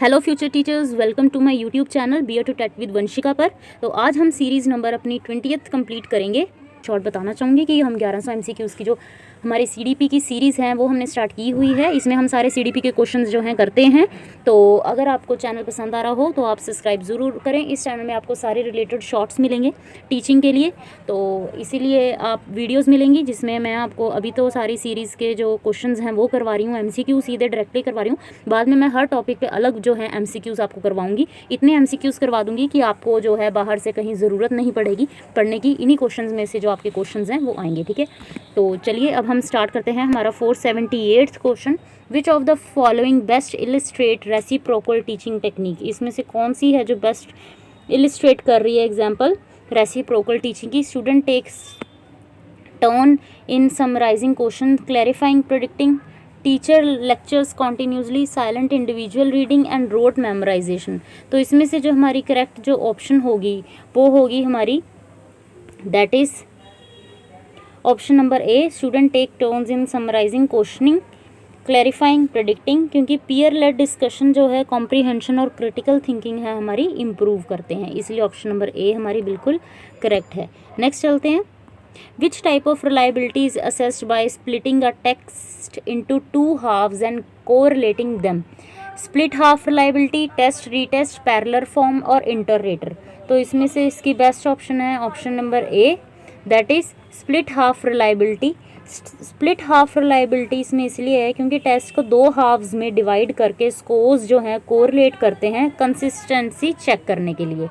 Hello future teachers, welcome to my YouTube channel bear to TET with Vanshika पर। तो आज हम सीरीज़ नंबर अपनी 20th कंप्लीट करेंगे। शॉर्ट बताना चाहूँगी कि हम 1100 MCQs की जो हमारी CDP की सीरीज़ हैं वो हमने स्टार्ट की हुई है। इसमें हम सारे CDP के क्वेश्चंस जो हैं करते हैं। तो अगर आपको चैनल पसंद आ रहा हो तो आप सब्सक्राइब ज़रूर करें। इस चैनल में आपको सारे रिलेटेड शॉर्ट्स मिलेंगे टीचिंग के लिए, तो इसीलिए आप वीडियोज़ मिलेंगी जिसमें मैं आपको अभी तो सारी सीरीज़ के जो क्वेश्चंस हैं वो करवा रही हूँ, MCQ सीधे डायरेक्टली करवा रही हूँ। बाद में मैं हर टॉपिक पे अलग जो है MCQs आपको करवाऊँगी। इतने MCQs करवा दूँगी कि आपको जो है बाहर से कहीं ज़रूरत नहीं पड़ेगी पढ़ने की। इन्हीं क्वेश्चंस में से जो आपके क्वेश्चंस हैं वो आएंगे, ठीक है। तो चलिए अब हम स्टार्ट करते हैं हमारा 478th question. Which of the following best illustrate reciprocal teaching technique. इसमें से कौन सी है जो बेस्ट इलिस्ट्रेट कर रही है एग्जाम्पल रेसिप्रोकल टीचिंग की। Student takes turn in summarising question, clarifying, predicting, teacher lectures continuously, silent individual reading and rote memorisation. तो इसमें से जो हमारी करेक्ट जो ऑप्शन होगी वो होगी हमारी that is option number A, student take turns in summarising, questioning, clarifying, predicting. क्योंकि पीयर लेड डिस्कशन जो है कॉम्प्रीहेंशन और क्रिटिकल थिंकिंग है हमारी इम्प्रूव करते हैं, इसलिए ऑप्शन नंबर ए हमारी बिल्कुल करेक्ट है। नेक्स्ट चलते हैं। Which type of reliability is assessed by splitting a text into two halves and correlating them. Split half reliability, test, retest, parallel form और इंटररेटर। तो इसमें से इसकी बेस्ट ऑप्शन है option number A, that is split half reliability. Split half reliability इसमें इसलिए है क्योंकि टेस्ट को दो हाफ्स में डिवाइड करके स्कोर्स जो हैं कोरिलेट करते हैं कंसिस्टेंसी चेक करने के लिए।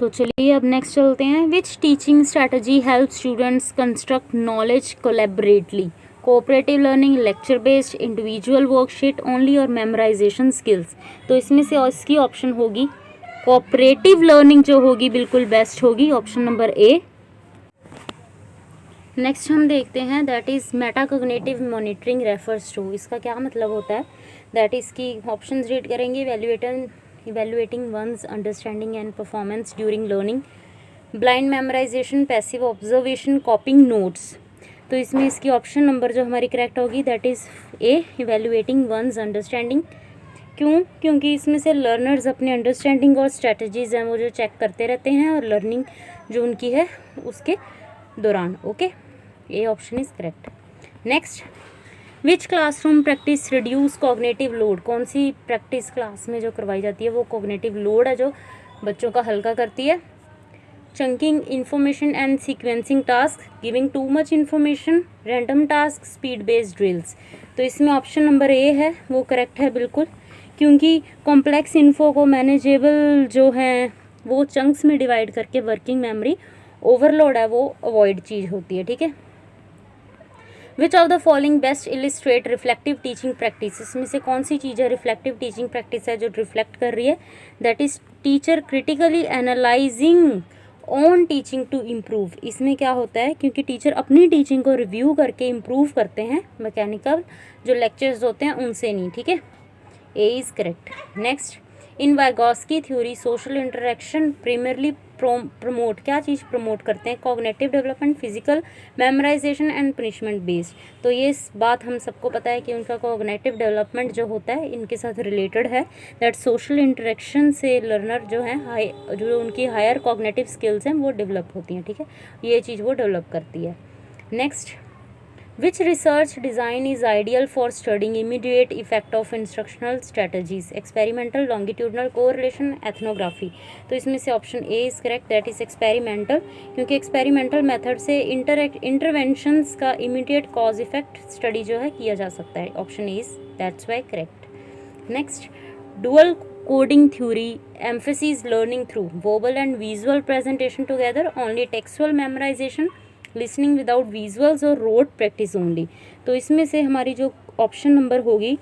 तो चलिए अब नेक्स्ट चलते हैं। Which teaching strategy help students construct knowledge collaboratively. Cooperative learning, lecture based, individual worksheet only और मेमोराइजेशन स्किल्स। तो इसमें से इसकी ऑप्शन होगी कोऑपरेटिव लर्निंग जो होगी बिल्कुल बेस्ट होगी, ऑप्शन नंबर ए। नेक्स्ट हम देखते हैं that is metacognitive monitoring refers to. इसका क्या मतलब होता है, दैट इज़ की ऑप्शंस रीड करेंगे। Evaluating one's understanding and performance during learning, blind memorisation, passive observation, copying notes. तो इसमें इसकी ऑप्शन नंबर जो हमारी करेक्ट होगी that is A, evaluating one's understanding. क्यों? क्योंकि इसमें से लर्नर्स अपने अंडरस्टैंडिंग और स्ट्रेटजीज़ हैं वो जो चेक करते रहते हैं और लर्निंग जो उनकी है उसके दौरान। Okay, A option is correct. Next, which classroom practice reduce cognitive load. कौन सी प्रैक्टिस क्लास में जो करवाई जाती है वो कॉग्निटिव लोड है जो बच्चों का हल्का करती है। Chunking information and sequencing task, giving too much information, random task, speed based drills. तो इसमें ऑप्शन नंबर ए है वो करेक्ट है बिल्कुल, क्योंकि कॉम्प्लेक्स इन्फो को मैनेजेबल जो है वो चंक्स में डिवाइड करके वर्किंग मेमोरी ओवरलोड है वो अवॉइड चीज़ होती है, ठीक है। विच of the following best illustrate reflective teaching practice. इसमें से कौन सी चीज़ है रिफ्लेक्टिव टीचिंग प्रैक्टिस है जो रिफ्लेक्ट कर रही है, that is teacher critically analysing on teaching to improve. इसमें क्या होता है, क्योंकि टीचर अपनी टीचिंग को रिव्यू करके इम्प्रूव करते हैं, मैकेनिकल जो लेक्चर्स होते हैं उनसे नहीं, ठीक है। A is correct. Next, in Vygotsky theory social interaction primarily promote, क्या चीज़ प्रमोट करते हैं, cognitive development, physical memorization and punishment based. तो ये इस बात हम सबको पता है कि उनका कॉग्निटिव डेवलपमेंट जो होता है इनके साथ रिलेटेड है, दैट सोशल इंटरेक्शन से लर्नर जो है जो उनकी हायर कॉग्निटिव स्किल्स हैं वो डेवलप होती हैं, ठीक है, ये चीज़ वो डेवलप करती है। Next, Which research design is ideal for studying immediate effect of instructional strategies? Experimental, longitudinal, correlation, ethnography। तो इसमें से option A is correct, that is experimental, क्योंकि एक्सपेरिमेंटल मेथड से इंटरवेंशंस का इमीडिएट कॉज इफेक्ट स्टडी जो है किया जा सकता है, option A is that's why correct. Next, dual coding theory emphasis learning through verbal and visual presentation together, only textual memorisation, listening without visuals और road practice only. तो इसमें से हमारी जो ऑप्शन नंबर होगी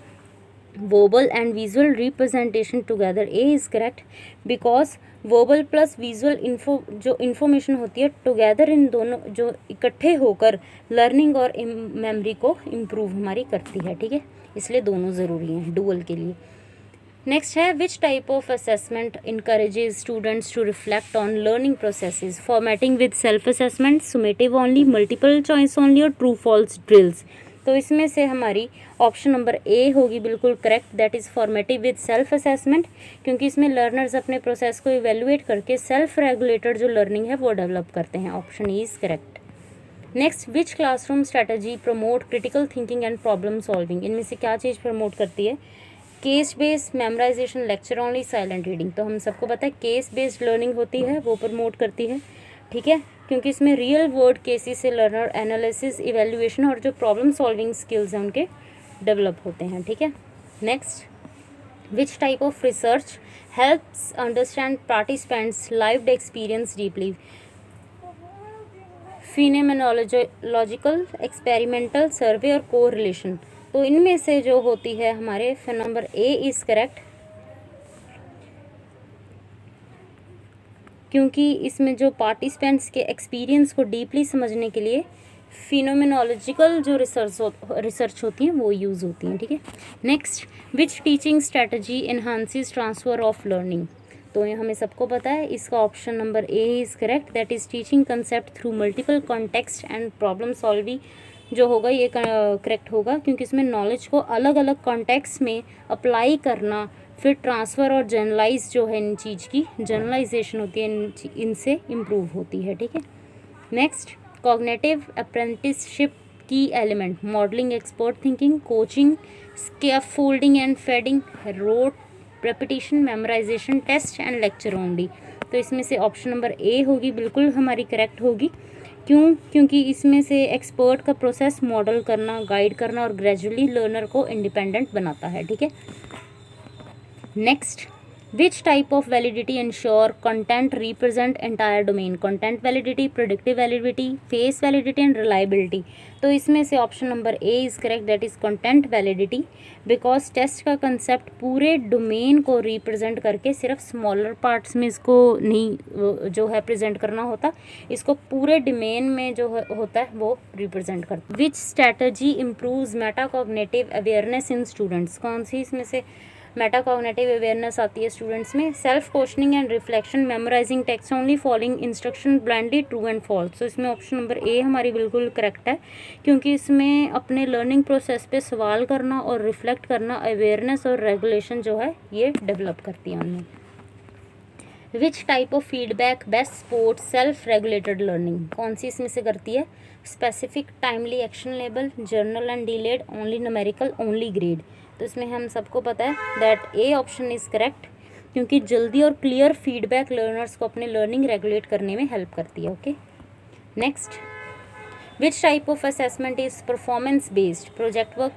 verbal and visual representation together, A is correct, because verbal plus visual जो information होती है टुगेदर, इन दोनों जो इकट्ठे होकर लर्निंग और मेमोरी को इम्प्रूव हमारी करती है, ठीक है, इसलिए दोनों ज़रूरी हैं डुअल के लिए। नेक्स्ट है, which type of assessment encourages students to reflect on learning processes. Formative with self assessment, summative only, multiple choice only और ट्रू फॉल्स ड्रिल्स। तो इसमें से हमारी ऑप्शन नंबर ए होगी बिल्कुल correct, that is formative with self assessment, क्योंकि इसमें learners अपने प्रोसेस को इवेल्युएट करके सेल्फ रेगुलेटेड जो लर्निंग है वो डेवलप करते हैं। Option E is correct. Next, which classroom strategy promote critical thinking and problem solving, इनमें से क्या चीज़ प्रमोट करती है? Case based memorisation, lecture only, silent reading. तो हम सबको पता है केस बेस्ड लर्निंग होती है वो प्रमोट करती है, ठीक है, क्योंकि इसमें रियल वर्ल्ड केसेस से लर्नर एनालिसिस, इवेल्युएशन और जो प्रॉब्लम सॉल्विंग स्किल्स हैं उनके डेवलप होते हैं, ठीक है। Next, which type of research helps understand participants lived experience deeply? Phenomenological, experimental, survey और कोरिलेशन। तो इनमें से जो होती है हमारे नंबर ए इज़ करेक्ट, क्योंकि इसमें जो पार्टिसिपेंट्स के एक्सपीरियंस को डीपली समझने के लिए फिनोमेनोलॉजिकल जो रिसर्च होती है वो यूज़ होती हैं, ठीक है। Next, which teaching strategy enhances transfer of learning? तो ये हमें सबको पता है, इसका option number A is correct, that is teaching concept through multiple context and problem solving जो होगा ये करेक्ट होगा, क्योंकि इसमें नॉलेज को अलग अलग कॉन्टेक्स्ट में अप्लाई करना, फिर ट्रांसफ़र और जनरलाइज जो है इन चीज़ की जनरलाइजेशन होती है, इनसे इम्प्रूव होती है, ठीक है। नेक्स्ट, कॉग्निटिव अप्रेंटिसशिप की element, modelling, expert thinking, coaching, scaffolding and fading, rote, repetition, memorisation, test and lecture only. तो इसमें से ऑप्शन नंबर ए होगी बिल्कुल हमारी करेक्ट होगी। क्यों? क्योंकि इसमें से एक्सपर्ट का प्रोसेस मॉडल करना, गाइड करना और ग्रेजुअली लर्नर को इंडिपेंडेंट बनाता है, ठीक है। Next, which type of validity ensure content represent entire domain? Content validity, predictive validity, face validity and reliability. तो इसमें से option number A is correct, that is content validity, because test का concept पूरे domain को represent करके सिर्फ smaller parts में इसको नहीं जो है प्रेजेंट करना होता, इसको पूरे डोमेन में जो होता है वो रिप्रेजेंट करता है। Which strategy improves metacognitive awareness in students? कौन सी इसमें से मेटाकॉग्निटिव अवेयरनेस आती है स्टूडेंट्स में? Self questioning and reflection, memorising text only, following instruction blindly, true and false. तो इसमें ऑप्शन नंबर ए हमारी बिल्कुल करेक्ट है, क्योंकि इसमें अपने लर्निंग प्रोसेस पे सवाल करना और रिफ्लेक्ट करना, अवेयरनेस और रेगुलेशन जो है ये डेवलप करती है उनमें। विच type of feedback best support self regulated learning? कौन सी इसमें से करती है? Specific, timely, action label, journal and delayed, only numerical, only grade. तो इसमें हम सबको पता है that A option is correct, क्योंकि जल्दी और क्लियर फीडबैक लर्नर्स को अपने लर्निंग रेगुलेट करने में हेल्प करती है, okay. Next, which type of assessment is performance based? Project work,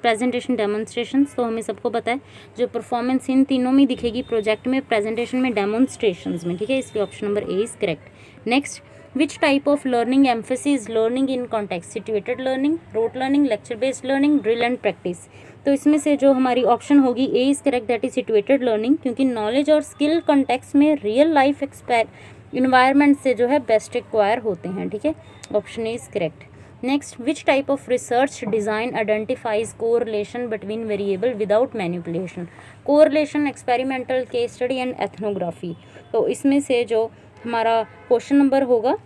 presentation, demonstration. तो हमें सबको पता है जो परफॉर्मेंस इन तीनों में दिखेगी, प्रोजेक्ट में, प्रेजेंटेशन में, डेमोन्स्ट्रेशंस में, ठीक है, इसलिए option number A is correct. Next, which type of learning emphasis learning in context? Situated learning, rote learning, lecture based learning, drill and practice. तो इसमें से जो हमारी ऑप्शन होगी ए is correct, that is situated learning, क्योंकि knowledge और skill context में real life environment से जो है बेस्ट एक्वायर होते हैं, ठीक है, option is correct. Next, which type of research design identifies correlation between variable without manipulation? Correlation, experimental, case study and ethnography. तो इसमें से जो हमारा क्वेश्चन नंबर होगा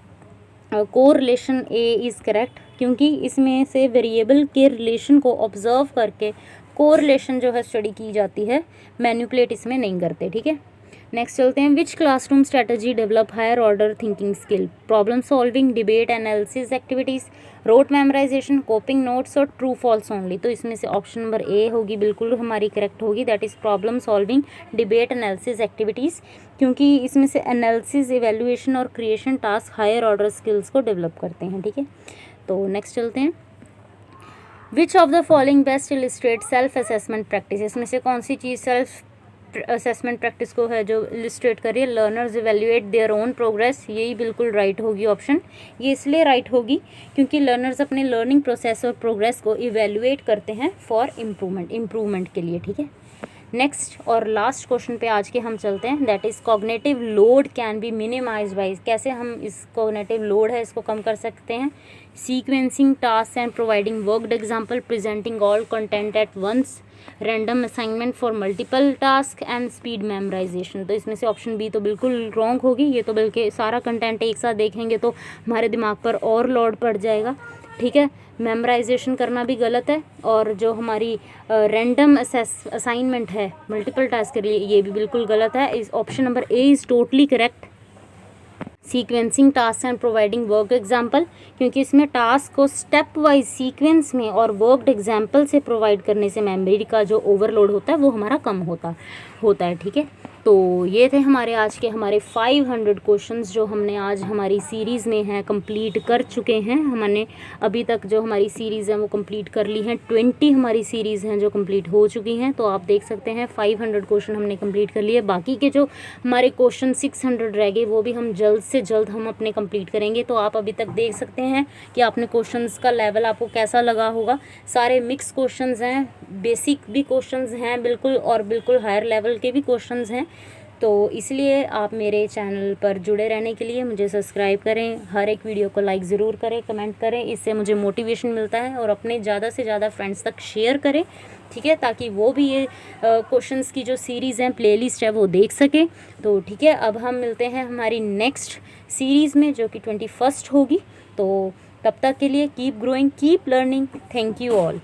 कोरिलेशन ए इज़ करेक्ट, क्योंकि इसमें से वेरिएबल के रिलेशन को ऑब्जर्व करके कोरिलेशन जो है स्टडी की जाती है, मैनिपुलेट इसमें नहीं करते, ठीक है। नेक्स्ट चलते हैं, which classroom strategy develop higher order thinking skill? Problem solving, debate, analysis activities, rote memorization, copying notes और ट्रू फॉल्स ओनली। तो इसमें से ऑप्शन नंबर ए होगी बिल्कुल हमारी करेक्ट होगी, that is problem solving, debate, analysis activities, क्योंकि इसमें से एनालिसिस, इवेल्युएशन और creation task higher order skills को डेवलप करते हैं, ठीक है। तो नेक्स्ट चलते हैं, which of the following best illustrate self assessment practice? इसमें से कौन सी चीज़ सेल्फ असेसमेंट प्रैक्टिस को है जो इलिस्ट्रेट करिए? Learners evaluate their own progress, यही बिल्कुल राइट होगी ऑप्शन। ये इसलिए राइट होगी क्योंकि लर्नर्स अपने लर्निंग प्रोसेस और प्रोग्रेस को इवेल्युएट करते हैं फॉर इम्प्रूवमेंट के लिए, ठीक है। नेक्स्ट और लास्ट क्वेश्चन पे आज के हम चलते हैं, that is cognitive load can be minimised by, कैसे हम इस कॉग्निटिव लोड है इसको कम कर सकते हैं? Sequencing task and providing worked example, presenting all content at once, random assignment for multiple task and speed memorisation. तो इसमें से ऑप्शन बी तो बिल्कुल रॉन्ग होगी, ये तो बल्कि सारा कंटेंट एक साथ देखेंगे तो हमारे दिमाग पर और लोड पड़ जाएगा, ठीक है। मेमोराइजेशन करना भी गलत है, और जो हमारी रैंडम असाइनमेंट है मल्टीपल टास्क के लिए, ये भी बिल्कुल गलत है। इस option number A is totally correct. Sequencing task and providing work example, क्योंकि इसमें टास्क को स्टेप वाइज सीक्वेंस में और वर्कड एग्जाम्पल से प्रोवाइड करने से मेमोरी का जो ओवरलोड होता है वो हमारा कम होता है। ठीक है, तो ये थे हमारे आज के 500 क्वेश्चंस जो हमने आज हमारी सीरीज़ में हैं कंप्लीट कर चुके हैं। हमने अभी तक जो हमारी सीरीज़ है वो कंप्लीट कर ली हैं। 20 हमारी सीरीज़ हैं जो कंप्लीट हो चुकी हैं। तो आप देख सकते हैं 500 क्वेश्चन हमने कंप्लीट कर लिए। बाकी के जो हमारे क्वेश्चन 600 रह गए वो भी हम जल्द से जल्द हम अपने कंप्लीट करेंगे। तो आप अभी तक देख सकते हैं कि आपने क्वेश्चंस का लेवल आपको कैसा लगा होगा। सारे मिक्स क्वेश्चंस हैं, बेसिक भी क्वेश्चंस हैं बिल्कुल, और बिल्कुल हायर लेवल के भी क्वेश्चंस हैं। तो इसलिए आप मेरे चैनल पर जुड़े रहने के लिए मुझे सब्सक्राइब करें, हर एक वीडियो को लाइक ज़रूर करें, कमेंट करें, इससे मुझे मोटिवेशन मिलता है। और अपने ज़्यादा से ज़्यादा फ्रेंड्स तक शेयर करें, ठीक है, ताकि वो भी ये क्वेश्चंस की जो सीरीज़ है, प्लेलिस्ट है, वो देख सकें। तो ठीक है, अब हम मिलते हैं हमारी नेक्स्ट सीरीज़ में जो कि 21 होगी। तो तब तक के लिए keep growing, keep learning. Thank you all.